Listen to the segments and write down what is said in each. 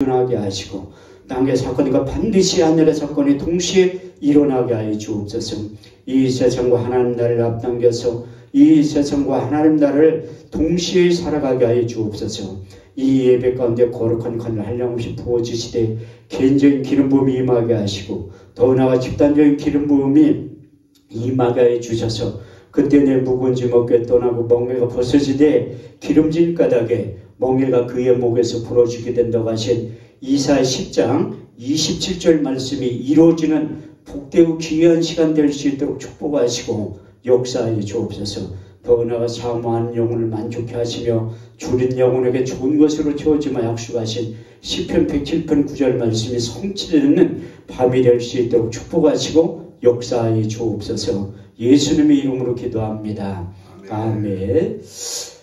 일어나게 하시고 남의 사건과 반드시 하늘의 사건이 동시에 일어나게 하여 주옵소서. 이 세상과 하나님 나라를 앞당겨서 이 세상과 하나님 나라를 동시에 살아가게 하여 주옵소서. 이 예배 가운데 거룩한 관을 한량없이 부어주시되 개인적인 기름 부음이 임하게 하시고 더 나아가 집단적인 기름 부음이 임하게 하여 주셔서 그때 내 무거운 짐 어깨에 떠나고 멍에가 벗어지되 기름진 까닭에 멍에가 그의 목에서 풀어지게 된다고 하신 이사야 10장 27절 말씀이 이루어지는 복되고 귀한 시간 될 수 있도록 축복하시고 역사하여 주옵소서. 더 나아가 사모하는 영혼을 만족해 하시며 줄인 영혼에게 좋은 것으로 채워지마 약속하신 시편 107편 9절 말씀이 성취되는 밤이 될 수 있도록 축복하시고 역사하여 주옵소서. 예수님의 이름으로 기도합니다. 아멘.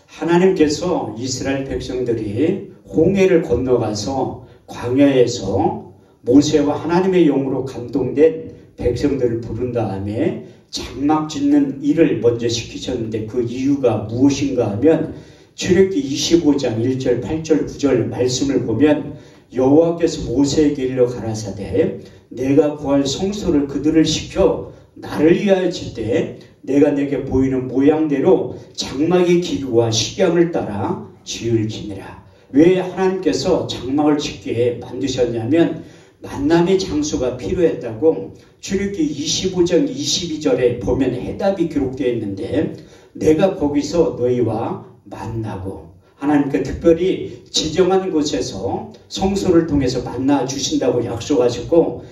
하나님께서 이스라엘 백성들이 홍해를 건너가서 광야에서 모세와 하나님의 영으로 감동된 백성들을 부른 다음에 장막 짓는 일을 먼저 시키셨는데 그 이유가 무엇인가 하면 출애굽기 25장 1절 8절 9절 말씀을 보면 여호와께서 모세에게 일러 가라사대 내가 구할 성소를 그들을 시켜 나를 위하여 질 때 내가 내게 보이는 모양대로 장막의 기구와 식양을 따라 지을지니라. 왜 하나님께서 장막을 짓게 만드셨냐면 만남의 장소가 필요했다고 출애굽기 25장 22절에 보면 해답이 기록되어 있는데 내가 거기서 너희와 만나고 하나님께 특별히 지정한 곳에서 성소를 통해서 만나 주신다고 약속하셨고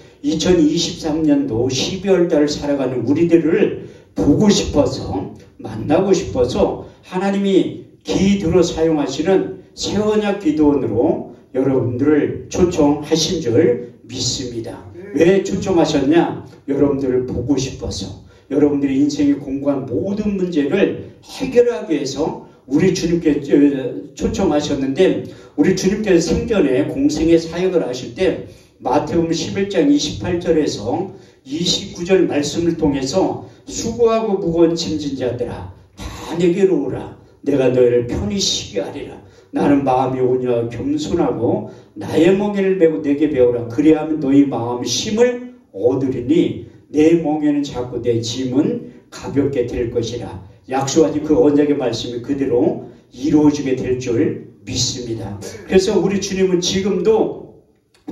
2023년도 12월 달을 살아가는 우리들을 보고 싶어서 만나고 싶어서 하나님이 기도로 사용하시는 새 언약 기도원으로 여러분들을 초청하신 줄 믿습니다. 왜 초청하셨냐? 여러분들을 보고 싶어서 여러분들의 인생에 공고한 모든 문제를 해결하기 위해서 우리 주님께 초청하셨는데 우리 주님께서 생전에 공생의 사역을 하실 때 마태복음 11장 28절에서 29절 말씀을 통해서 수고하고 무거운 짐진 자들아 다 내게로 오라. 내가 너희를 편히 쉬게 하리라. 나는 마음이 온유하고 겸손하고 나의 멍에를 메고 내게 배우라. 그리하면 너희 마음의 힘을 얻으리니 내 멍에는 작고 내 짐은 가볍게 될 것이라. 약속하신 그 언약의 말씀이 그대로 이루어지게 될 줄 믿습니다. 그래서 우리 주님은 지금도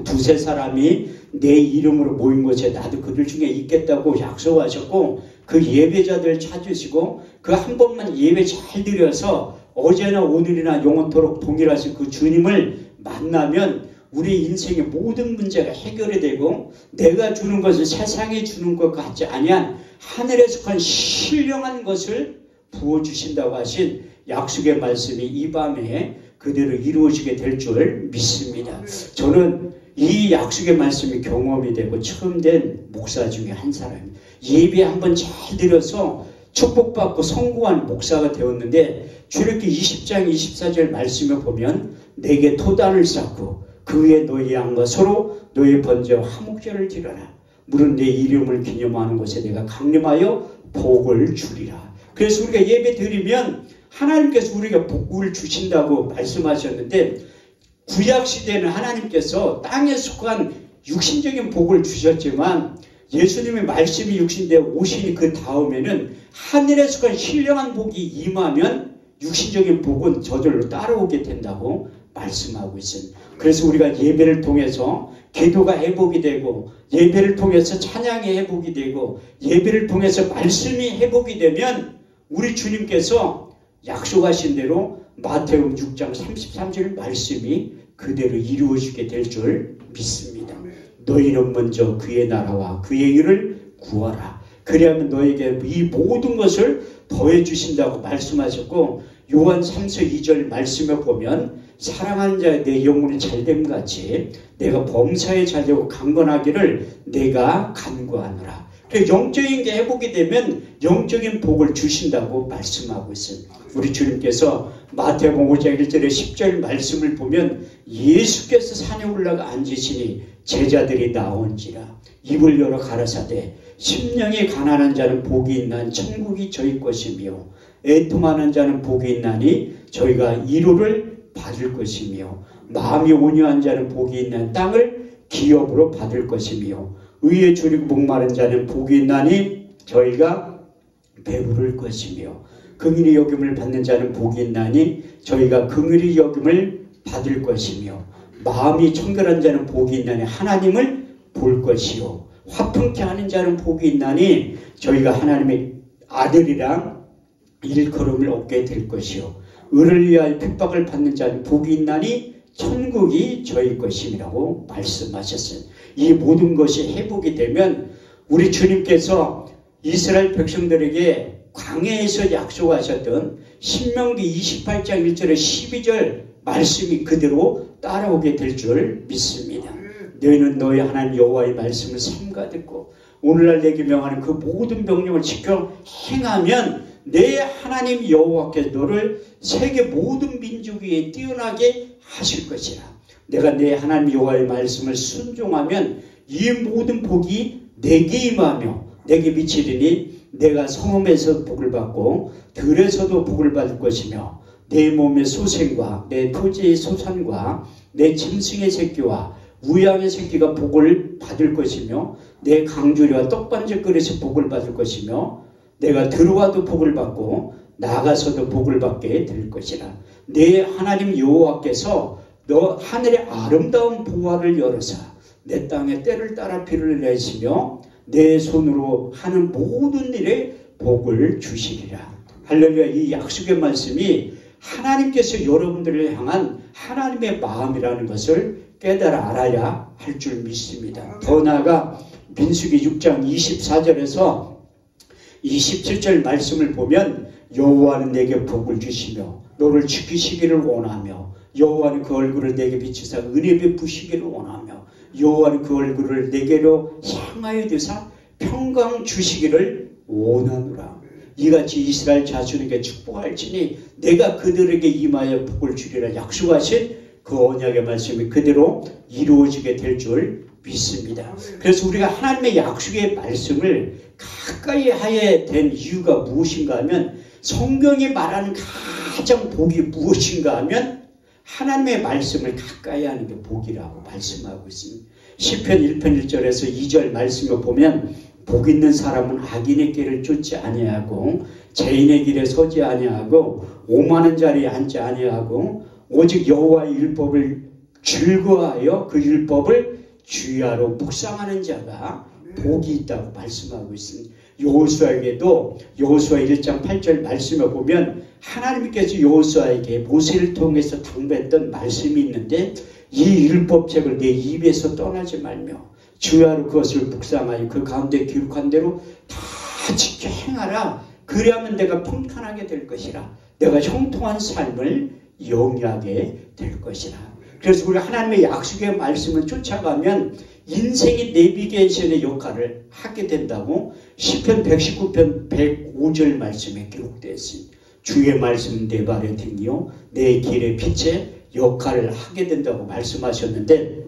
두세 사람이 내 이름으로 모인 곳에 나도 그들 중에 있겠다고 약속하셨고 그 예배자들 찾으시고 그 한 번만 예배 잘 드려서 어제나 오늘이나 영원토록 동일하신 그 주님을 만나면 우리 인생의 모든 문제가 해결이 되고 내가 주는 것을 세상에 주는 것 같지 아니한 하늘에 속한 신령한 것을 부어주신다고 하신 약속의 말씀이 이 밤에 그대로 이루어지게 될 줄 믿습니다. 저는 이 약속의 말씀이 경험이 되고 처음 된 목사 중에 한 사람입니다. 예배 한번 잘 드려서 축복받고 성공한 목사가 되었는데 출애굽기 20장 24절 말씀을 보면 내게 토단을 쌓고 그 위에 너희 양과 서로 너희 번제와 화목제를 지르라. 물은 내 이름을 기념하는 곳에 내가 강림하여 복을 주리라. 그래서 우리가 예배 드리면 하나님께서 우리가 복을 주신다고 말씀하셨는데 구약시대는 하나님께서 땅에 속한 육신적인 복을 주셨지만 예수님의 말씀이 육신되어 오시니 그 다음에는 하늘에 속한 신령한 복이 임하면 육신적인 복은 저절로 따라오게 된다고 말씀하고 있습니다. 그래서 우리가 예배를 통해서 기도가 회복이 되고 예배를 통해서 찬양이 회복이 되고 예배를 통해서 말씀이 회복이 되면 우리 주님께서 약속하신 대로 마태복음 6장 33절 말씀이 그대로 이루어지게 될 줄 믿습니다. 너희는 먼저 그의 나라와 그의 일을 구하라. 그리하면 너에게 이 모든 것을 더해 주신다고 말씀하셨고 요한 3서 2절 말씀에 보면 사랑하는 자의 내 영혼이 잘됨 같이 내가 범사에 잘되고 강건하기를 내가 간구하노라. 영적인 게 회복이 되면 영적인 복을 주신다고 말씀하고 있습니다. 우리 주님께서 마태복음 5장 1절에 10절 말씀을 보면 예수께서 산에 올라가 앉으시니 제자들이 나온지라 입을 열어 가라사대 심령이 가난한 자는 복이 있나니 천국이 저희 것이며 애통하는 자는 복이 있나니 저희가 위로를 받을 것이며 마음이 온유한 자는 복이 있는 땅을 기업으로 받을 것이며 의에 줄이고 목마른 자는 복이 있나니 저희가 배부를 것이며 긍휼히 여김을 받는 자는 복이 있나니 저희가 긍휼히 여김을 받을 것이며 마음이 청결한 자는 복이 있나니 하나님을 볼 것이요 화평케 하는 자는 복이 있나니 저희가 하나님의 아들이랑 일컬음을 얻게 될 것이요 의를 위하여 핍박을 받는 자는 복이 있나니 천국이 저희 것임이라고 말씀하셨어요. 이 모든 것이 회복이 되면 우리 주님께서 이스라엘 백성들에게 광야에서 약속하셨던 신명기 28장 1절에 12절 말씀이 그대로 따라오게 될 줄 믿습니다. 너희는 너희 하나님 여호와의 말씀을 삼가 듣고 오늘날 내게 명하는 그 모든 명령을 지켜 행하면 내 하나님 여호와께서 너를 세계 모든 민족 위에 뛰어나게 하실 것이라. 내가 내 하나님 여호와의 말씀을 순종하면 이 모든 복이 내게 임하며 내게 미치리니 내가 성읍에서 복을 받고 들에서도 복을 받을 것이며 내 몸의 소생과 내 토지의 소산과 내 짐승의 새끼와 우양의 새끼가 복을 받을 것이며 내 강주리와 떡반죽 그릇에 복을 받을 것이며 내가 들어와도 복을 받고 나가서도 복을 받게 될 것이라. 내 하나님 여호와께서 너 하늘의 아름다운 보화를 열어사 내 땅에 때를 따라 비를 내시며 내 손으로 하는 모든 일에 복을 주시리라. 할렐루야. 이 약속의 말씀이 하나님께서 여러분들을 향한 하나님의 마음이라는 것을 깨달아 알아야 할 줄 믿습니다. 더 나아가 민수기 6장 24절에서 27절 말씀을 보면 여호와는 내게 복을 주시며 너를 지키시기를 원하며 여호와는 그 얼굴을 내게 비추사 은혜 베푸시기를 원하며 여호와는 그 얼굴을 내게로 향하여 두사 평강 주시기를 원하노라. 이같이 이스라엘 자손에게 축복할지니 내가 그들에게 임하여 복을 주리라 약속하신 그 언약의 말씀이 그대로 이루어지게 될 줄 믿습니다. 그래서 우리가 하나님의 약속의 말씀을 가까이 하게 된 이유가 무엇인가 하면 성경이 말하는 가장 복이 무엇인가 하면 하나님의 말씀을 가까이 하는 게 복이라고 말씀하고 있습니다. 시편 1편 1절에서 2절 말씀을 보면 복 있는 사람은 악인의 길을 쫓지 아니하고 죄인의 길에 서지 아니하고 오만한 자리에 앉지 아니하고 오직 여호와의 율법을 즐거워하여 그 율법을 주야로 묵상하는 자가 복이 있다고 말씀하고 있습니다. 여호수아에게도 여호수아 1장 8절 말씀을 보면 하나님께서 여호수아에게 모세를 통해서 당부했던 말씀이 있는데 이 율법책을 내 입에서 떠나지 말며 주야로 그것을 묵상하여 그 가운데 기록한 대로 다 지켜 행하라. 그리하면 내가 평탄하게 될 것이라. 내가 형통한 삶을 영위하게 될 것이라. 그래서 우리가 하나님의 약속의 말씀을 쫓아가면 인생이 내비게이션의 역할을 하게 된다고 시편 119편 105절 말씀에 기록되어 있습니다. 주의 말씀은 내 발의 등이요 내 길의 빛의 역할을 하게 된다고 말씀하셨는데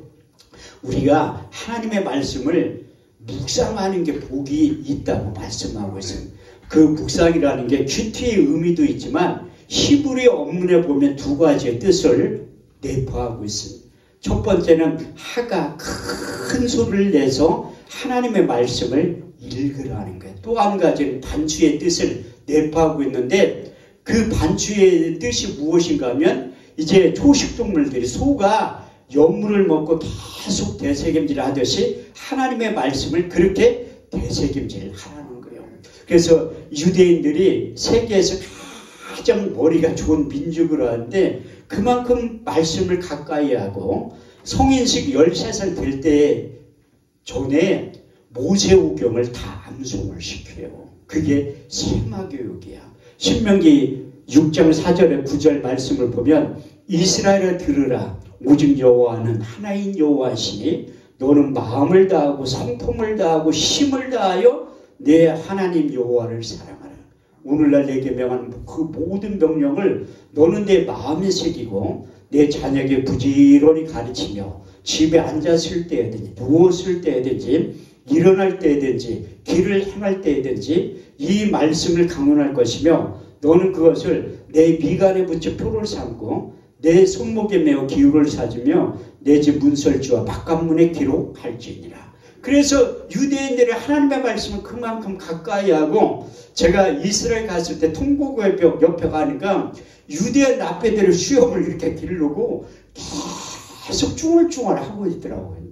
우리가 하나님의 말씀을 묵상하는 게 복이 있다고 말씀하고 있습니다. 그 묵상이라는 게 큐티의 의미도 있지만 히브리 원문에 보면 두 가지의 뜻을 내포하고 있습니다. 첫 번째는 하가 큰 소리를 내서 하나님의 말씀을 읽으라는 거예요. 또 한 가지는 반추의 뜻을 내포하고 있는데 그 반추의 뜻이 무엇인가 하면 이제 초식동물들이 소가 연물을 먹고 계속 대세김질 하듯이 하나님의 말씀을 그렇게 대세김질 하라는 거예요. 그래서 유대인들이 세계에서 가장 머리가 좋은 민족으로 하는데 그만큼 말씀을 가까이 하고 성인식 13살 될 때 전에 모세오경을 다 암송을 시켜요. 그게 세마교육이야. 신명기 6장 4절에 9절 말씀을 보면 이스라엘아 들으라. 오직 여호와는 하나인 여호와시니 너는 마음을 다하고 성품을 다하고 힘을 다하여 내 하나님 여호와를 사랑하라. 오늘날 내게 명한 그 모든 명령을 너는 내 마음에 새기고 내 자녀에게 부지런히 가르치며 집에 앉았을 때든지 누웠을 때든지 일어날 때든지 길을 행할 때든지 이 말씀을 강론할 것이며 너는 그것을 내 미간에 붙여 표를 삼고 내 손목에 매어 기울을 사주며 내 집 문설주와 바깥문에 기록할지니라. 그래서 유대인들이 하나님의 말씀을 그만큼 가까이 하고, 제가 이스라엘 갔을 때 통곡의 벽 옆에 가니까 유대인 라페들의 수염을 이렇게 기르고 계속 쭈글쭈글 하고 있더라고요.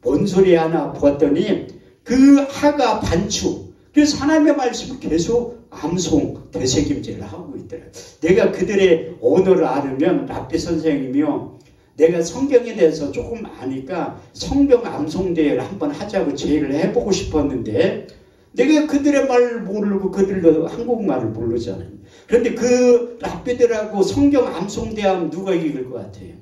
뭔 소리 하나 보았더니 그 하가 반추. 그래서 하나님의 말씀을 계속 암송, 되새김질을 하고 있더라고요. 내가 그들의 언어를 알으면 라페 선생님이요, 내가 성경에 대해서 조금 아니까 성경 암송대회를 한번 하자고 제의를 해보고 싶었는데, 내가 그들의 말을 모르고 그들도 한국말을 모르잖아요. 그런데 그 라피들하고 성경 암송대회 하면 누가 이길 것 같아요?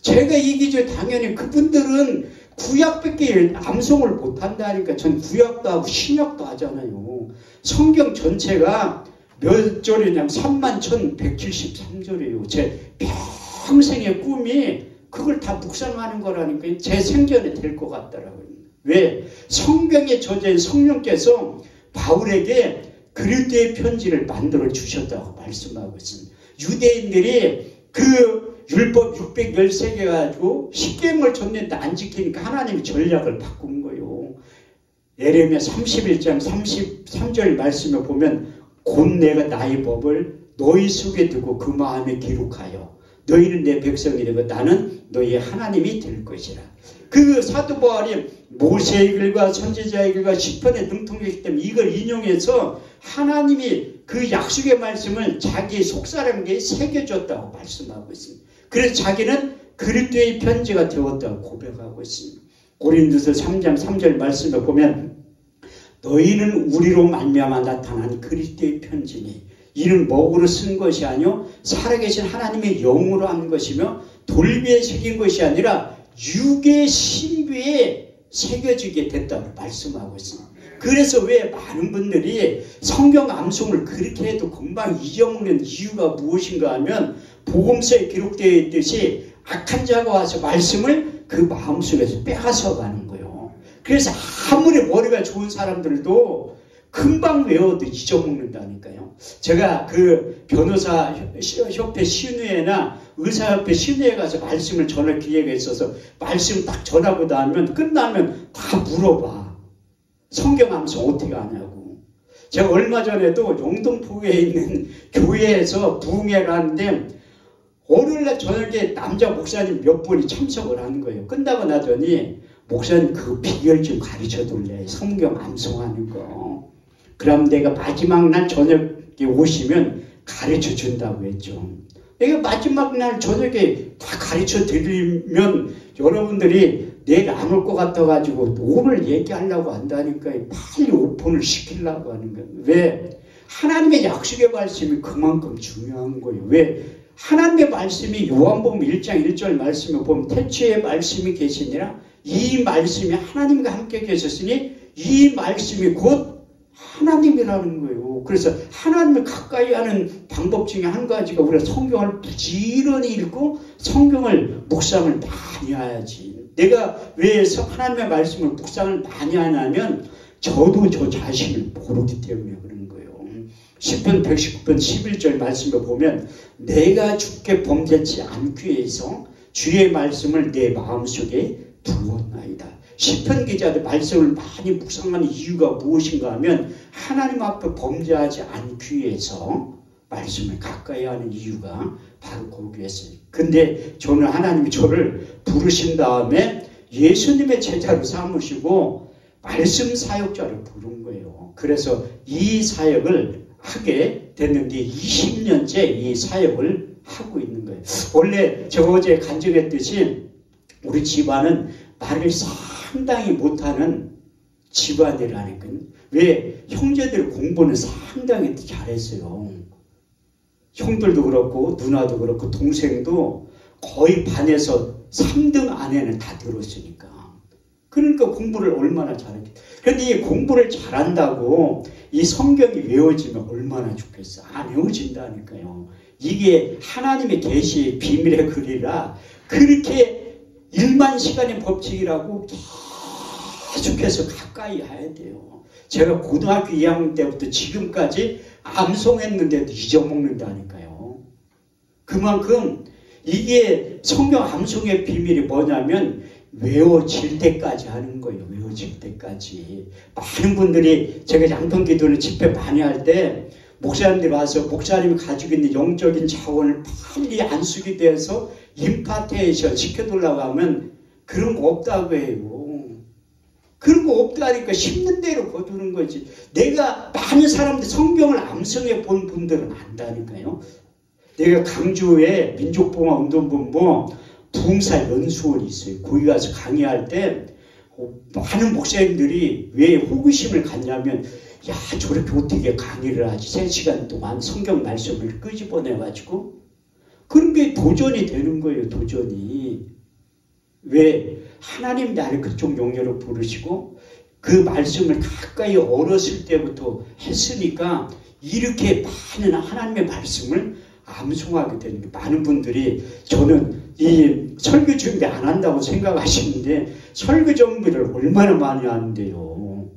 제가 이기죠. 당연히. 그분들은 구약밖에 암송을 못한다니까. 전 구약도 하고 신약도 하잖아요. 성경 전체가 몇 절이냐면 31,173절이에요. 제 평생의 꿈이 그걸 다 묵상하는 거라니까. 제 생전에 될 것 같더라고요. 왜? 성경의 저자인 성령께서 바울에게 그리스도의 편지를 만들어 주셨다고 말씀하고 있습니다. 유대인들이 그 율법 613개 가지고 십계명을 줬는데 안 지키니까 하나님이 전략을 바꾼 거예요. 예레미야 31장 33절 말씀을 보면, 곧 내가 나의 법을 너희 속에 두고 그 마음에 기록하여 너희는 내 백성이 되고 나는 너희의 하나님이 될 것이라. 그 사도 바울이 모세의 글과 선지자의 글과 시편에 능통했기 때문에 이걸 인용해서 하나님이 그 약속의 말씀을 자기 속사람에게 새겨줬다고 말씀하고 있습니다. 그래서 자기는 그리스도의 편지가 되었다고 고백하고 있습니다. 고린도서 3장 3절 말씀을 보면, 너희는 우리로 말미암아 나타난 그리스도의 편지니 이는 먹으로 쓴 것이 아니요 살아계신 하나님의 영으로 한 것이며 돌비에 새긴 것이 아니라 육의 신비에 새겨지게 됐다고 말씀하고 있습니다. 그래서 왜 많은 분들이 성경 암송을 그렇게 해도 금방 잊어먹는 이유가 무엇인가 하면, 복음서에 기록되어 있듯이 악한 자가 와서 말씀을 그 마음속에서 빼앗아 가는 거예요. 그래서 아무리 머리가 좋은 사람들도 금방 외워도 잊어먹는다니까요. 제가 그 변호사 협회 신우회나 의사협회 신우회에 가서 말씀을 전할 기회가 있어서 말씀 딱 전하고 나면 끝나면 다 물어봐. 성경 암송 어떻게 하냐고. 제가 얼마 전에도 영등포에 있는 교회에서 부흥회를 하는데 월요일날 저녁에 남자 목사님 몇 분이 참석을 하는 거예요. 끝나고 나더니, 목사님 그 비결 좀 가르쳐 줄래? 성경 암송하는 거. 그럼 내가 마지막 날 저녁에 오시면 가르쳐 준다고 했죠. 내가 마지막 날 저녁에 다 가르쳐 드리면 여러분들이 내일 안 올 것 같아가지고 오늘 얘기하려고 한다니까요. 빨리 오픈을 시키려고 하는 거예요. 왜? 하나님의 약속의 말씀이 그만큼 중요한 거예요. 왜? 하나님의 말씀이 요한복음 1장 1절 말씀을 보면, 태초에 말씀이 계시니라 이 말씀이 하나님과 함께 계셨으니 이 말씀이 곧 하나님이라는 거예요. 그래서 하나님을 가까이 하는 방법 중에 한 가지가 우리가 성경을 부지런히 읽고 성경을 묵상을 많이 해야지. 내가 왜 하나님의 말씀을 묵상을 많이 하냐면 저도 저 자신을 모르기 때문에 그런 거예요. 시편 119편 11절 말씀을 보면, 내가 주께 범죄치 않기 위해서 주의 말씀을 내 마음속에 두었나이다. 시편 기자들 말씀을 많이 묵상하는 이유가 무엇인가 하면, 하나님 앞에 범죄하지 않기 위해서 말씀을 가까이 하는 이유가 바로 거기에서요. 근데 저는 하나님이 저를 부르신 다음에 예수님의 제자로 삼으시고 말씀 사역자를 부른 거예요. 그래서 이 사역을 하게 됐는데 20년째 이 사역을 하고 있는 거예요. 원래 제가 어제 간증했듯이 우리 집안은 말을 상당히 못하는 집안이라니까요. 왜? 형제들 공부는 상당히 잘했어요. 형들도 그렇고 누나도 그렇고 동생도 거의 반에서 3등 안에는 다 들었으니까. 그러니까 공부를 얼마나 잘했겠다. 그런데 이 공부를 잘한다고 이 성경이 외워지면 얼마나 좋겠어. 안 외워진다니까요. 이게 하나님의 계시의 비밀의 글이라 그렇게 1만 시간의 법칙이라고 계속해서 가까이 해야 돼요. 제가 고등학교 2학년 때부터 지금까지 암송했는데도 잊어먹는다니까요. 그만큼 이게 성경 암송의 비밀이 뭐냐면 외워질 때까지 하는 거예요. 외워질 때까지. 많은 분들이 제가 양평기도는 집회 많이 할 때 목사님들이 와서 목사님이 가지고 있는 영적인 자원을 빨리 안수기 돼서 임파테이션 시켜달라고 하면 그런 거 없다고 해요. 그런 거 없다니까 심는 대로 거두는 거지. 내가 많은 사람들 성경을 암송해 본 분들은 안다니까요. 내가 강주에 민족봉화운동본부 부흥사 연수원이 있어요. 거기 가서 강의할 때 많은 목사님들이 왜 호기심을 갖냐면 야 저렇게 어떻게 강의를 하지 3시간 동안 성경 말씀을 끄집어내가지고 그런 게 도전이 되는 거예요. 도전이. 왜? 하나님 나를 그쪽 용례로 부르시고 그 말씀을 가까이 어렸을 때부터 했으니까 이렇게 많은 하나님의 말씀을 암송하게 되는 게 많은 분들이 저는 이 설교 준비 안 한다고 생각하시는데 설교 준비를 얼마나 많이 하는데요.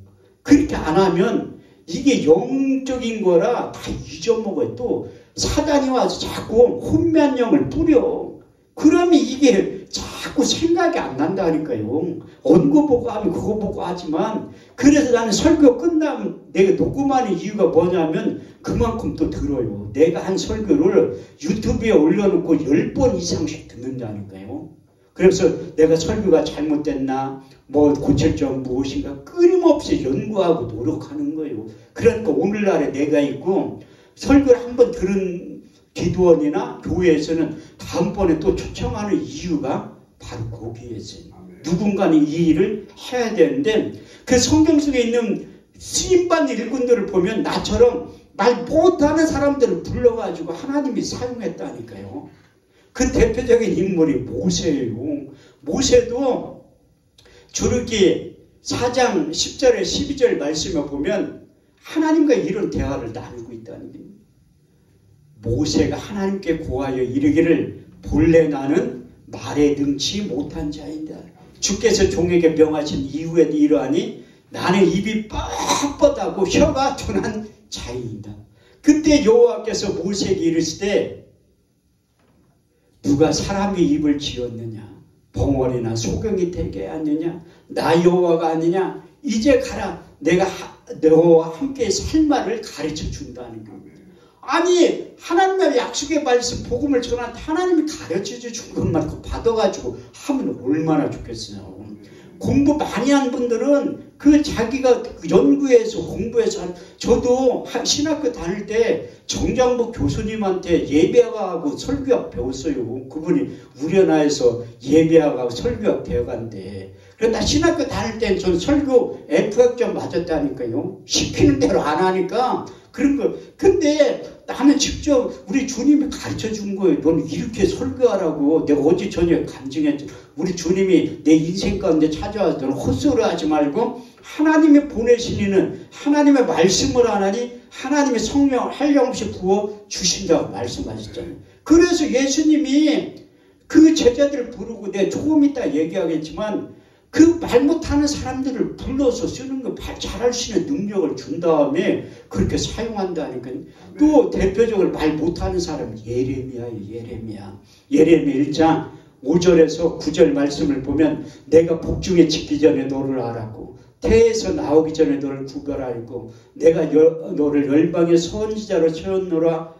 그렇게 안 하면 이게 영적인 거라 다 잊어먹어요. 또 사단이 와서 자꾸 혼면령을 뿌려. 그러면 이게 자꾸 생각이 안 난다니까요. 언거 보고 하면 그거 보고 하지만 그래서 나는 설교 끝나면 내가 녹음하는 이유가 뭐냐면 그만큼 또 들어요. 내가 한 설교를 유튜브에 올려놓고 10번 이상씩 듣는다니까요. 그래서 내가 설교가 잘못됐나 뭐 고칠 점 무엇인가 끊임없이 연구하고 노력하는 거예요. 그러니까 오늘날에 내가 있고 설교를 한번 들은 기도원이나 교회에서는 다음번에 또 초청하는 이유가 바로 거기에서 누군가는 이 일을 해야 되는데 그 성경 속에 있는 쓰임받는 일꾼들을 보면 나처럼 말 못하는 사람들을 불러가지고 하나님이 사용했다니까요. 그 대표적인 인물이 모세예요. 모세도 주르기 4장 10절에 12절 말씀에 보면 하나님과 이런 대화를 나누고 있다는 거예요. 모세가 하나님께 고하여 이르기를 본래 나는 말에 능치 못한 자인다. 주께서 종에게 명하신 이후에도 이러하니 나는 입이 뻣뻣하고 혀가 둔한 자인이다. 그때 여호와께서 모세에게 이르시되 누가 사람의 입을 지었느냐 벙어리나 소경이 되게 하느냐 나 여호와가 아니냐 이제 가라 내가 너와 함께 살 말을 가르쳐 준다는 거예요. 아니 하나님의 약속의 말씀 복음을 전하는데 하나님이 가르쳐 준 것만 받아가지고 하면 얼마나 좋겠어요. 공부 많이 한 분들은 그 자기가 연구해서 공부해서 저도 신학교 다닐 때 정장복 교수님한테 예배하고 설교학 배웠어요. 그분이 우려나에서 예배하고 설교학 배워간대. 그런데 신학교 다닐 때 전 설교 F학점 맞았다니까요. 시키는 대로 안 하니까 그런 거. 근데 나는 직접 우리 주님이 가르쳐 준 거예요. 너는 이렇게 설교하라고. 내가 어제 저녁에 간증했지. 우리 주님이 내 인생 가운데 찾아와서 너는 헛소리 하지 말고 하나님이 보내시는 하나님의 말씀을 하나니 하나님의 성령을 한량없이 부어 주신다고 말씀하셨잖아요. 그래서 예수님이 그 제자들을 부르고 내가 조금 이따 얘기하겠지만 그 말 못하는 사람들을 불러서 쓰는 거 잘할 수 있는 능력을 준 다음에 그렇게 사용한다니까. 또 대표적으로 말 못하는 사람은 예레미야예요. 예레미야 1장 5절에서 9절 말씀을 보면 내가 복중에 짓기 전에 너를 알았고 태에서 나오기 전에 너를 구별하였고 내가 너를 열방의 선지자로 세웠노라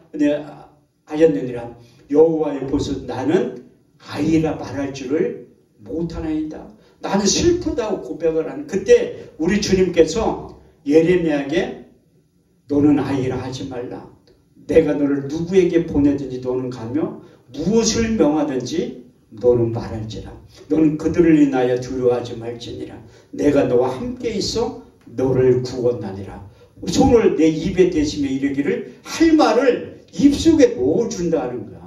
하였느니라. 여호와의 보소 나는 아이라 말할 줄을 못하나이다. 나는 슬프다고 고백을 하는. 그때 우리 주님께서 예레미야에게 너는 아이라 하지 말라. 내가 너를 누구에게 보내든지 너는 가며 무엇을 명하든지 너는 말할지라. 너는 그들을 인하여 두려워하지 말지니라. 내가 너와 함께 있어 너를 구원하리라. 손을 내 입에 대시며 이르기를 할 말을 입속에 넣어준다는 거야.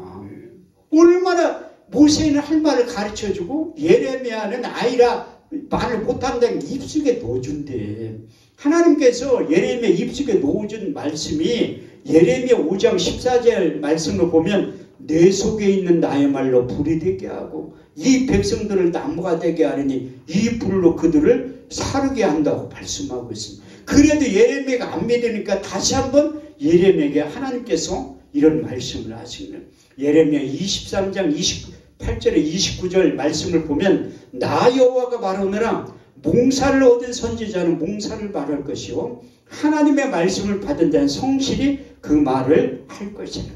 얼마나 모세는 할 말을 가르쳐주고 예레미야는 아이라 말을 못한다는 입속에 넣어준대. 하나님께서 예레미야 입속에 넣어준 말씀이 예레미야 5장 14절 말씀을 보면 내 속에 있는 나의 말로 불이 되게 하고 이 백성들을 나무가 되게 하느니 이 불로 그들을 사르게 한다고 말씀하고 있습니다. 그래도 예레미야가 안 믿으니까 다시 한번 예레미야에게 하나님께서 이런 말씀을 하시는 예레미야 23장 28절에 29절 말씀을 보면 나 여호와가 말하노라 몽사를 얻은 선지자는 몽사를 말할 것이요 하나님의 말씀을 받은 자는 성실히 그 말을 할 것이라.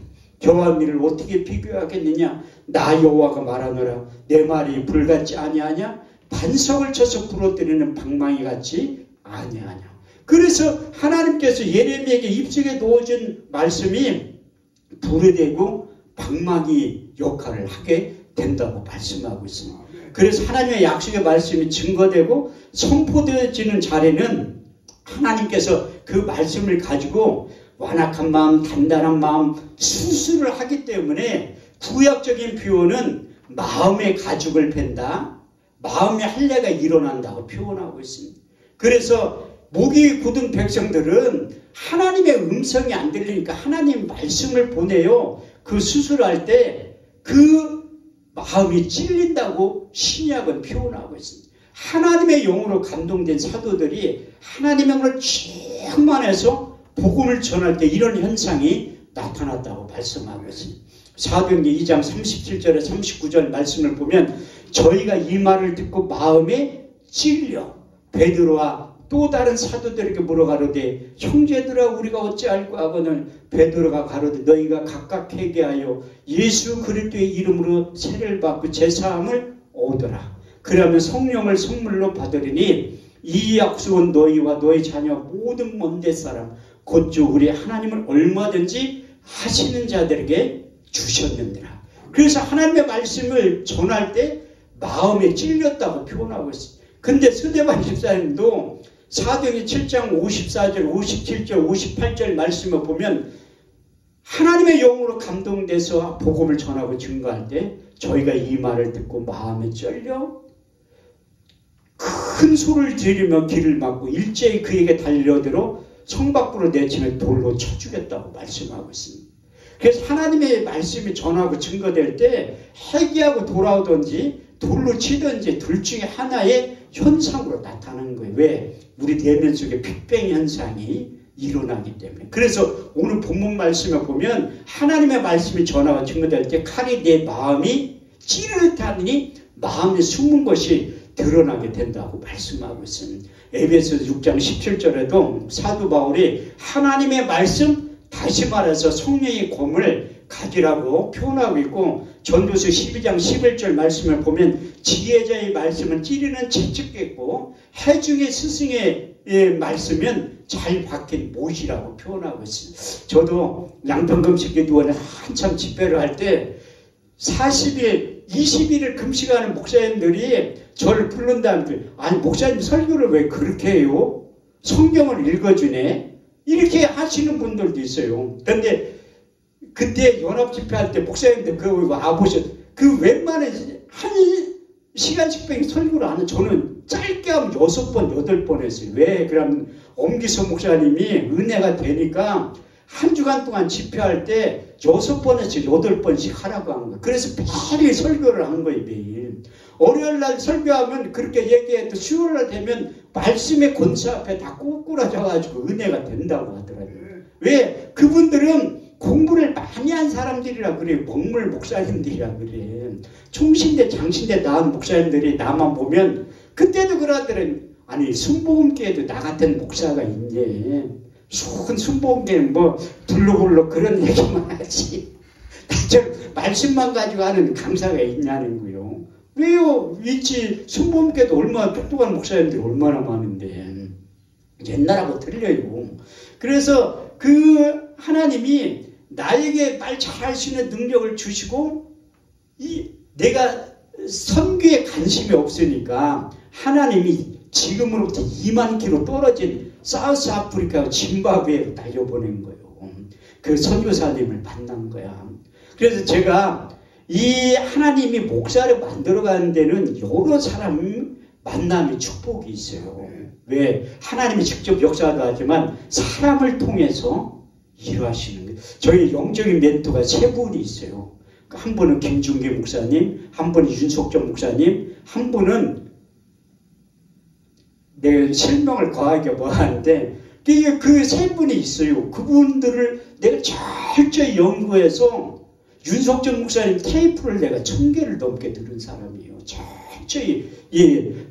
겨와 밀을 어떻게 비교하겠느냐? 나 여호와가 말하노라 내 말이 불같지 아니하냐? 반석을 쳐서 부러뜨리는 방망이 같지 아니하냐? 그래서 하나님께서 예레미야에게 입속에 놓아준 말씀이 불이 되고 방망이 역할을 하게 된다고 말씀하고 있습니다. 그래서 하나님의 약속의 말씀이 증거되고 선포되어지는 자리는 하나님께서 그 말씀을 가지고 완악한 마음, 단단한 마음, 수술을 하기 때문에 구약적인 표현은 마음의 가죽을 팬다, 마음의 할례가 일어난다고 표현하고 있습니다. 그래서 목이 굳은 백성들은 하나님의 음성이 안 들리니까 하나님 말씀을 보내요. 그 수술할 때 그 마음이 찔린다고 신약은 표현하고 있습니다. 하나님의 영으로 감동된 사도들이 하나님의 영을 충만해서 복음을 전할 때 이런 현상이 나타났다고 말씀하고 있습니다. 사도행전 2장 37절에 39절 말씀을 보면 저희가 이 말을 듣고 마음에 찔려 베드로와 또 다른 사도들에게 물어가로되 형제들아 우리가 어찌할까 하거늘 베드로가 가로되 너희가 각각 회개하여 예수 그리스도의 이름으로 세례를 받고 제사함을 얻으라. 그러면 성령을 선물로 받으리니 이 약속은 너희와 너희 자녀 모든 먼데 사람 곧 주 우리 하나님을 얼마든지 하시는 자들에게 주셨느니라. 그래서 하나님의 말씀을 전할 때 마음에 찔렸다고 표현하고 있습니다. 근데 스데반 집사님도 사도행전 7장 54절, 57절, 58절 말씀을 보면 하나님의 영으로 감동돼서 복음을 전하고 증거할 때 저희가 이 말을 듣고 마음에 쩔려 큰 소리를 지르며 길을 막고 일제히 그에게 달려들어 성 밖으로 내치며 돌로 쳐 죽였다고 말씀하고 있습니다. 그래서 하나님의 말씀이 전하고 증거될 때 회개하고 돌아오든지 돌로 치든지 둘 중에 하나의 현상으로 나타나는 거예요. 왜? 우리 내면 속에 빅뱅 현상이 일어나기 때문에. 그래서 오늘 본문 말씀에 보면 하나님의 말씀이 전하고 증거될 때 칼이 내 마음이 찌릿하니 마음에 숨은 것이 드러나게 된다고 말씀하고 있습니다. 에베소서 6장 17절에도 사도 바울이 하나님의 말씀 다시 말해서 성령의 검을 가지라고 표현하고 있고 전도서 12장 11절 말씀을 보면 지혜자의 말씀은 찌르는 채찍겠고 해중의 스승의 말씀은 잘 박힌 못이라고 표현하고 있습니다. 저도 양평금식 기도원에 한참 집회를 할 때 40일, 20일을 금식하는 목사님들이 저를 부른 다음에 아니 목사님 설교를 왜 그렇게 해요? 성경을 읽어주네? 이렇게 하시는 분들도 있어요. 그런데 그때 연합 집회할 때 목사님들 그거 와보셨 그 웬만한 한 시간씩 설교를 안 해요. 저는 짧게 하면 6번, 8번 했어요. 왜? 그러면 엄기서 목사님이 은혜가 되니까 한 주간 동안 집회할 때 6번에서 8번씩 하라고 한 거예요. 그래서 매일 설교를 한 거예요. 매일. 월요일 날 설교하면 그렇게 얘기해도 수요일 날 되면 말씀의 권세 앞에 다 꼬꾸라져가지고 은혜가 된다고 하더라고요. 왜? 그분들은 공부를 많이 한 사람들이라 그래. 먹물 목사님들이라 그래. 총신대 장신대 나온 목사님들이 나만 보면 그때도 그러더라고요. 아니 순복음교회도 나 같은 목사가 있네. 큰 순복음교회는 뭐 둘러불러 그런 얘기만 하지. 저 말씀만 가지고 하는 강사가 있냐는 거요. 왜요? 있지. 순복음교회도 얼마나 똑똑한 목사님들이 얼마나 많은데 옛날하고 틀려요. 그래서 그 하나님이 나에게 말 잘할 수 있는 능력을 주시고 내가 선교에 관심이 없으니까 하나님이 지금으로부터 2만 킬로 떨어진 사우스 아프리카 짐바브웨로 날려보낸 거예요. 그 선교사님을 만난 거야. 그래서 제가 이 하나님이 목사를 만들어가는 데는 여러 사람 만남의 축복이 있어요. 왜? 하나님이 직접 역사도 하지만 사람을 통해서 일하시는 거예요. 저희 영적인 멘토가 3분이 있어요. 한 분은 김중기 목사님, 한 분은 윤석정 목사님, 한 분은 내 실명을 과하게 뭐 하는데 그 세 분이 있어요. 그분들을 내가 철저히 연구해서 윤석전 목사님 테이프를 내가 1000개를 넘게 들은 사람이에요. 철저히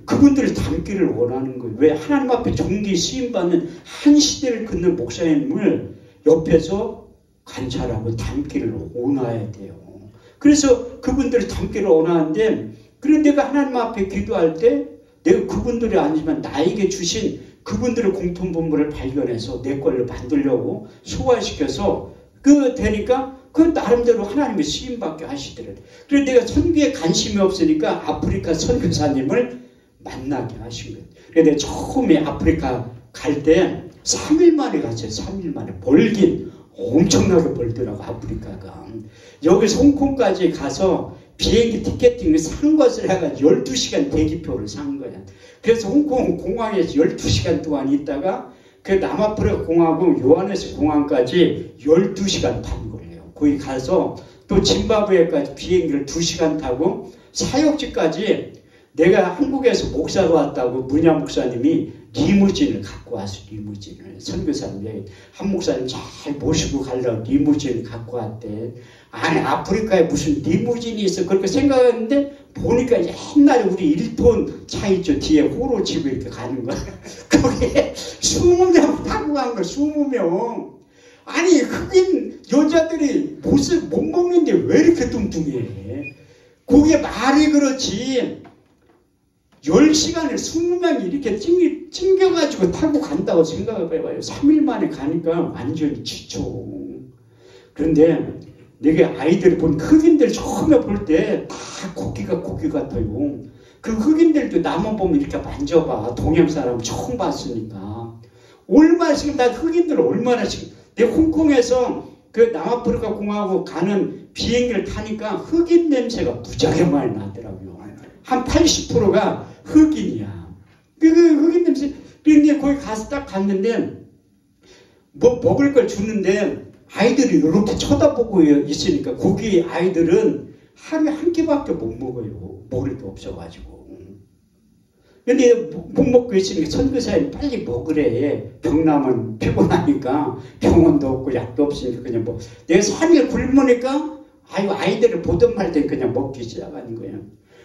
그분들을 닮기를 원하는 거예요. 왜? 하나님 앞에 존귀 시임받는 한 시대를 긋는 목사님을 옆에서 관찰하고 닮기를 원해야 돼요. 그래서 그분들을 닮기를 원하는데, 그런데 내가 하나님 앞에 기도할 때 내가 그분들이 아니지만 나에게 주신 그분들의 공통분모를 발견해서 내 걸로 만들려고 소화시켜서 되니까 그 나름대로 하나님의 시임받게 하시더래요. 그래서 내가 선교에 관심이 없으니까 아프리카 선교사님을 만나게 하신 거예요. 그래서 내가 처음에 아프리카 갈 때 3일 만에 갔어요. 3일 만에. 멀긴 엄청나게 멀더라고, 아프리카가. 여기서 홍콩까지 가서 비행기 티켓팅을 산 것을 해가지고 12시간 대기표를 산 거야. 그래서 홍콩 공항에서 12시간 동안 있다가 그 남아프리카 공항하고 요하네스 공항까지 12시간 탄 거예요. 거기 가서 또 짐바브웨까지 비행기를 2시간 타고 사역지까지 내가 한국에서 목사로 왔다고 문야 목사님이 리무진을 갖고 왔어. 리무진을. 선교사님이 한 목사님 잘 모시고 가려고 리무진을 갖고 왔대. 아니 아프리카에 무슨 리무진이 있어 그렇게 생각했는데 보니까 옛날에 우리 1톤 차 있죠. 뒤에 호로 집에 이렇게 가는 거야. 거기에 20명 타고 간 거야. 20명. 아니 흑인 여자들이 못 먹는데 왜 이렇게 뚱뚱해. 그게 말이 그렇지. 10시간을 20명이 이렇게 찡겨가지고 타고 간다고 생각을 해봐요. 3일 만에 가니까 완전히 지쳐. 그런데 내가 아이들 본 흑인들 처음에 볼 때 다 고기 같아요. 그 흑인들도 나만 보면 이렇게 만져봐. 동양 사람 처음 봤으니까. 얼마씩, 나 흑인들 얼마나씩. 내가 홍콩에서 그 남아프리카 공항하고 가는 비행기를 타니까 흑인 냄새가 무지하게 많이 나더라고요. 한 80%가 흑인이야. 그 흑인 냄새. 그런데 거기 가서 딱 갔는데 뭐 먹을 걸 주는데 아이들이 이렇게 쳐다보고 있으니까 거기 아이들은 하루에 한 끼밖에 못 먹어요. 먹을 게 없어가지고. 근데 못 먹고 있으니까 선교사님 빨리 먹으래. 병 나면 피곤하니까 병원도 없고 약도 없으니까 그냥 뭐. 내가 3일 굶으니까 아이들을 보던 말든 그냥 먹기 시작하는 거예요.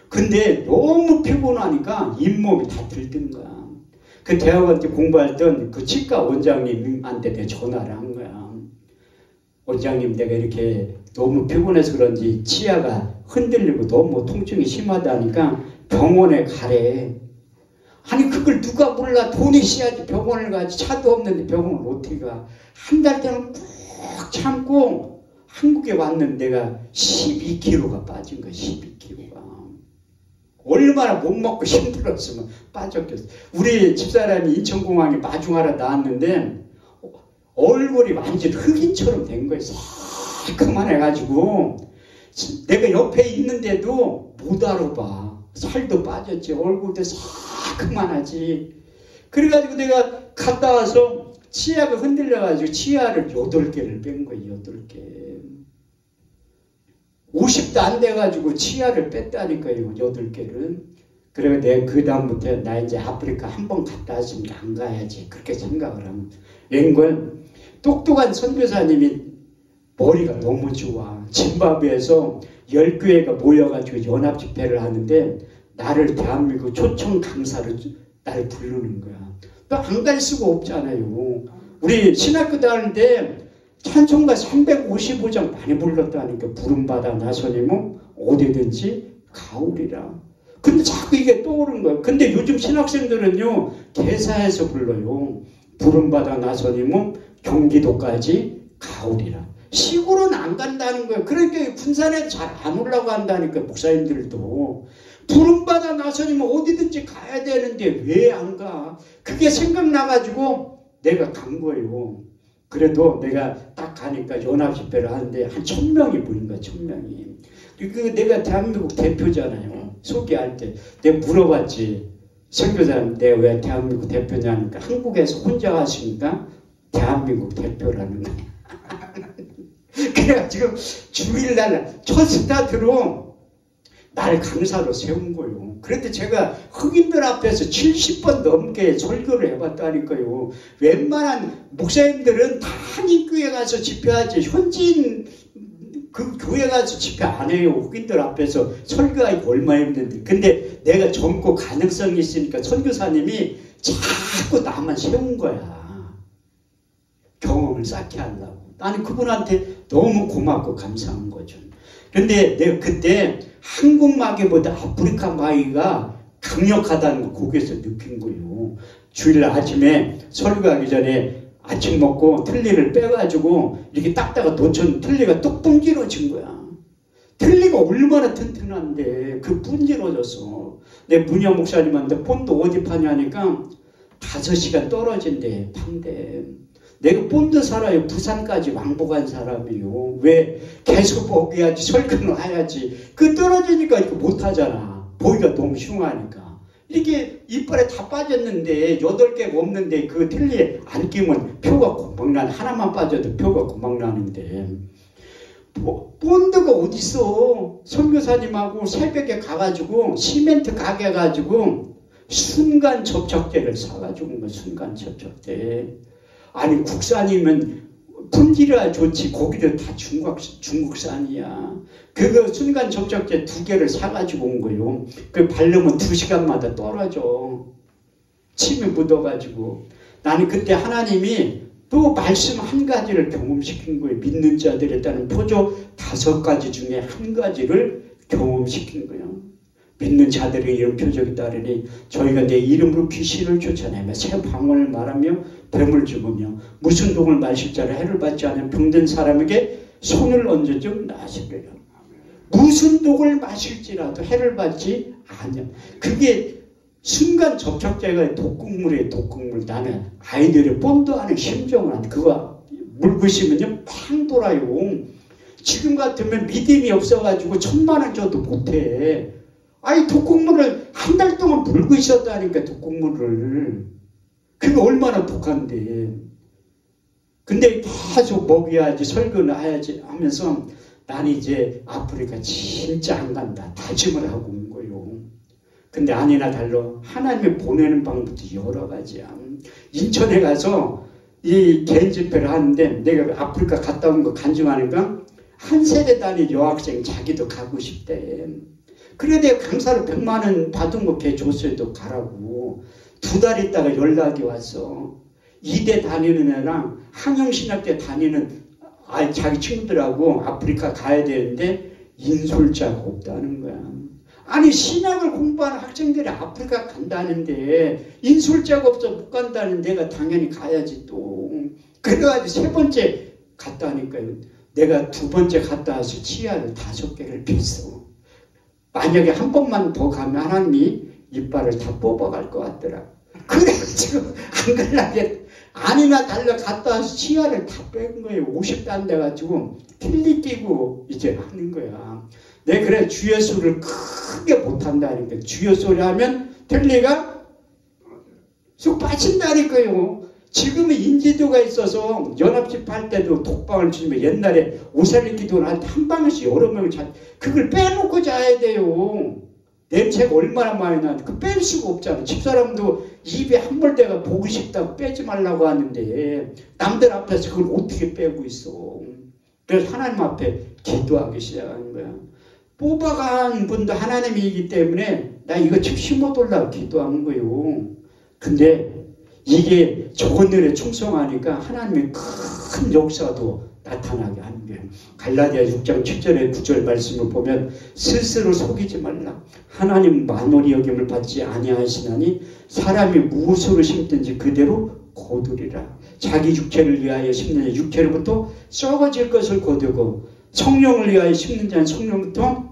근데 너무 피곤하니까 잇몸이 다 들뜬 거야. 그 대학원 때 공부했던 그 치과 원장님한테 내가 전화를 한 거야. 원장님 내가 이렇게 너무 피곤해서 그런지 치아가 흔들리고 너무 통증이 심하다니까 병원에 가래. 아니 그걸 누가 몰라. 돈이 있어야지 병원을 가지. 차도 없는데 병원을 어떻게 가. 한 달 동안 꾹 참고 한국에 왔는데 내가 12kg가 빠진 거야. 12kg가. 얼마나 못 먹고 힘들었으면 빠졌겠어. 우리 집사람이 인천공항에 마중하러 나왔는데 얼굴이 완전 흑인처럼 된 거예요. 새까만해가지고 내가 옆에 있는데도 못 알아봐. 살도 빠졌지. 얼굴도 새까만하지. 그래가지고 내가 갔다 와서 치아가 흔들려가지고 치아를 8개를 뺀 거예요. 8개. 50도 안 돼가지고 치아를 뺐다니까요. 8개를. 그래서 내가 그 다음부터 나 이제 아프리카 한 번 갔다 왔으면 안 가야지. 그렇게 생각을 하면. 웬걸 똑똑한 선교사님이 머리가 너무 좋아. 짐바브웨에서 10교회가 모여가지고 연합 집회를 하는데 나를 대한민국 초청 강사로 나를 부르는 거야. 또 안 갈 수가 없잖아요. 우리 신학교 다니는데 찬송가 355장 많이 불렀다니까. 부름받아 나서님은 어디든지 가오리라. 근데 자꾸 이게 떠오르는 거예요. 근데 요즘 신학생들은요 개사에서 불러요. 부름받아 나서님은 경기도까지 가오리라. 시골은 안 간다는 거예요. 그러니까 군산에 잘 안 오려고 한다니까. 목사님들도 부름받아 나서님은 어디든지 가야 되는데 왜 안 가. 그게 생각나가지고 내가 간 거예요. 그래도 내가 딱 가니까 연합집회를 하는데 한 1000명이 모인 거야. 1000명이. 내가 대한민국 대표잖아요. 소개할 때 내가 물어봤지. 선교사님 내가 왜 대한민국 대표냐니까 한국에서 혼자 하시니까 대한민국 대표라는 거야. 그래가지고 주일날 첫 스타트로 나를 강사로 세운 거예요. 그런데 제가 흑인들 앞에서 70번 넘게 설교를 해봤다니까요. 웬만한 목사님들은 다 한인교회 가서 집회하지 현지인 그 교회 가서 집회 안 해요. 흑인들 앞에서 설교하기 얼마나 힘든데. 근데 내가 젊고 가능성이 있으니까 선교사님이 자꾸 나만 세운 거야. 경험을 쌓게 하려고. 나는 그분한테 너무 고맙고 감사한 거죠. 그런데 내가 그때 한국 마귀보다 아프리카 마귀가 강력하다는 걸 거기에서 느낀 거예요. 주일 아침에 설교하기 전에 아침 먹고 틀니를 빼가지고 이렇게 닦다가 놓쳤는데 틀니가 뚝 분지러진 거야. 틀니가 얼마나 튼튼한데 그 분지러졌어. 내 문현 목사님한테 본드 어디 파냐니까 5시간 떨어진대 판대. 내가 본드 살아요. 부산까지 왕복한 사람이요. 왜? 계속 보기야지 설교는 해야지. 그 떨어지니까 이렇게 못하잖아. 보기가 너무 흉하니까. 이게 이빨에 다 빠졌는데 8개가 없는데 그 틀니에 안 끼면 표가 고막나는 하나만 빠져도 표가 고막나는데 본드가 어딨어. 선교사님하고 새벽에 가가지고 시멘트 가게 가지고 순간 접착제를 사가지고 온 거야. 순간 접착제. 아니 국산이면 품질이야 좋지. 고기도 다 중국산이야. 그거 순간 접착제 2개를 사가지고 온 거요. 그 바르면 2시간마다 떨어져. 침이 묻어가지고. 나는 그때 하나님이 또 말씀 한 가지를 경험시킨 거예요. 믿는 자들에 따른 표적 5가지 중에 한 가지를 경험시킨 거예요. 믿는 자들의 이런 표적이 따르니 저희가 내 이름으로 귀신을 쫓아내며 새 방언을 말하며 뱀을 죽으며 무슨 독을 마실 자를 해를 받지 않은 병든 사람에게 손을 얹어 좀 나으시리라. 무슨 독을 마실지라도 해를 받지 않으며 그게 순간 접착제가 독극물이에요. 독극물. 나는 아이들이 뻔도 않은 심정을 한 그거 물고 있으면요 팡 돌아요. 지금 같으면 믿음이 없어가지고 1000만 원 줘도 못해. 아니 독극물을 한 달 동안 물고 있었다니까. 독극물을. 그게 얼마나 독한데. 근데 계속 먹여야지 설교는 해야지 하면서 나는 이제 아프리카 진짜 안 간다 다짐을 하고 온 거예요. 근데 아니나 달라 하나님이 보내는 방법도 여러 가지야. 인천에 가서 이 개인 집회를 하는데 내가 아프리카 갔다 온 거 간증하니까 한 세대 단위 여학생 자기도 가고 싶대. 그래 내가 강사로 100만 원 받은 거 걔 줬어요. 또 가라고. 2달 있다가 연락이 왔어. 이대 다니는 애랑 항영신학대 다니는 자기 친구들하고 아프리카 가야 되는데 인솔자가 없다는 거야. 아니 신학을 공부하는 학생들이 아프리카 간다는데 인솔자가 없어 못 간다는 내가 당연히 가야지 또. 그래가지고 3번째 갔다니까요. 내가 2번째 갔다 와서 치아를 5개를 뺐어. 만약에 한 번만 더 가면 하나님이 이빨을 다 뽑아갈 것 같더라. 그래가지고 안 갈라게 아니나 달라 갔다 와서 치아를 다 뺀 거예요. 50도 안 돼가지고 필리 끼고 이제 하는 거야. 내 그래 주 예수를 크게 못한다니까. 주 예수를 하면 틀리가 쑥 빠진다니까요. 지금은 인지도가 있어서 연합집 할 때도 독방을 치면 옛날에 오살리 기도를 할 때 한 방씩 여러 명을 그걸 빼놓고 자야 돼요. 냄새가 얼마나 많이 나는데 그 뺄 수가 없잖아. 집사람도 입에 함몰대가 보고 싶다고 빼지 말라고 하는데 남들 앞에서 그걸 어떻게 빼고 있어. 그래서 하나님 앞에 기도하기 시작하는 거야. 뽑아간 분도 하나님이기 때문에 나 이거 좀 심어달라고 기도하는 거예요. 근데 이게 좋은 일에 충성하니까 하나님의 큰 역사도 나타나게 하는 거예요. 갈라디아 6장 7절에 9절 말씀을 보면 스스로 속이지 말라. 하나님 만월이 여김을 받지 아니하시나니 사람이 무엇으로 심든지 그대로 거두리라. 자기 육체를 위하여 심는 자 육체로부터 썩어질 것을 거두고 성령을 위하여 심는 자는 성령부터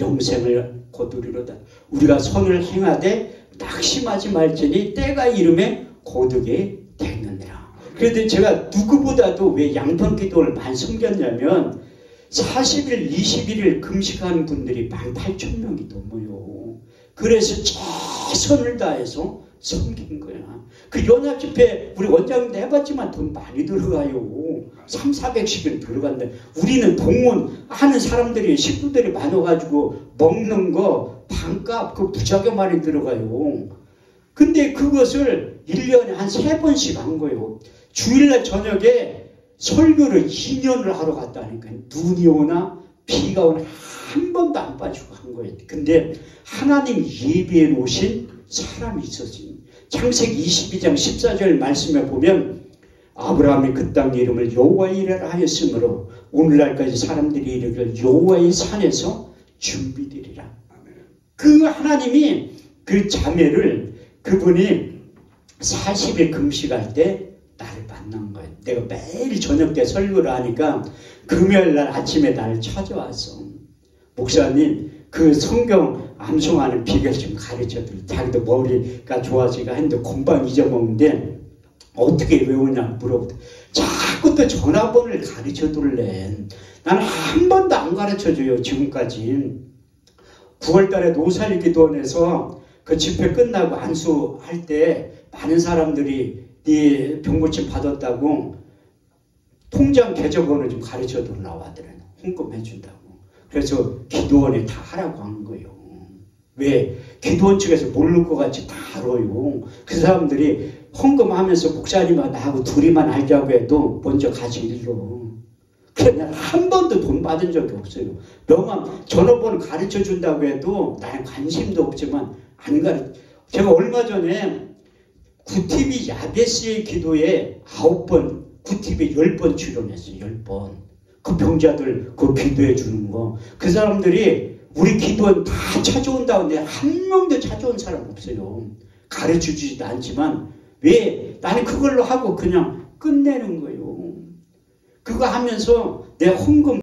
영생을 거두리로다. 우리가 선을 행하되 낙심하지 말지니 때가 이름에 거두게 되느니라. 그런데 제가 누구보다도 왜 양평 기도를 많이 섬겼냐면 40일, 21일 금식하는 분들이 18,000명이 넘어요. 그래서 최선을 다해서 섬긴 거야. 그 연합집회 우리 원장님도 해봤지만 돈 많이 들어가요. 3,400씩은 들어간대. 우리는 동원하는 사람들이 식구들이 많아가지고 먹는 거 반값 그 무지하게 많이 들어가요. 근데 그것을 1년에 한 3번씩 한 거예요. 주일날 저녁에 설교를 2년을 하러 갔다니까. 눈이 오나 비가 오나 한 번도 안 빠지고 한 거예요. 근데 하나님 예비해 놓으신 사람이 있었어요. 창세기 22장 14절 말씀에 보면 아브라함이 그 땅 이름을 여호와의 이레라 하였으므로 오늘날까지 사람들이 이르기를 여호와의 산에서 준비되리라. 그 하나님이 그 자매를 그분이 40일 금식할 때 나를 만난 거예요. 내가 매일 저녁 때 설교를 하니까 금요일날 아침에 나를 찾아왔어. 목사님 그 성경 암송하는 비결 좀 가르쳐드려. 자기도 머리가 좋아지가 했는데 금방 잊어먹는데 어떻게 외우냐 물어보더니 자꾸 또 전화번호를 가르쳐둘래. 나는 한 번도 안 가르쳐줘요 지금까지. 9월달에 노살기도원에서 그 집회 끝나고 안수할 때 많은 사람들이 네 병고침 받았다고 통장 계좌번호 좀 가르쳐달라고 하더라고요. 헌금해준다고. 그래서 기도원에 다 하라고 한 거예요. 왜? 기도원 측에서 모를 것 같이 다 알아요. 그 사람들이 헌금하면서 목사님과 나하고 둘이만 알자고 해도 먼저 가지 일러. 그래서 나는 한 번도 돈 받은 적이 없어요. 명함 전화번호 가르쳐준다고 해도 나는 관심도 없지만 안 가르쳐. 제가 얼마 전에 구티비 야베스의 기도에 9번, 구티비 10번 출연했어요. 10번. 그 병자들 그 기도해 주는 거. 그 사람들이 우리 기도원 다 찾아온다고 하는데 한 명도 찾아온 사람 없어요. 가르쳐주지도 않지만 왜? 나는 그걸로 하고 그냥 끝내는 거예요. 그거 하면서 내 헌금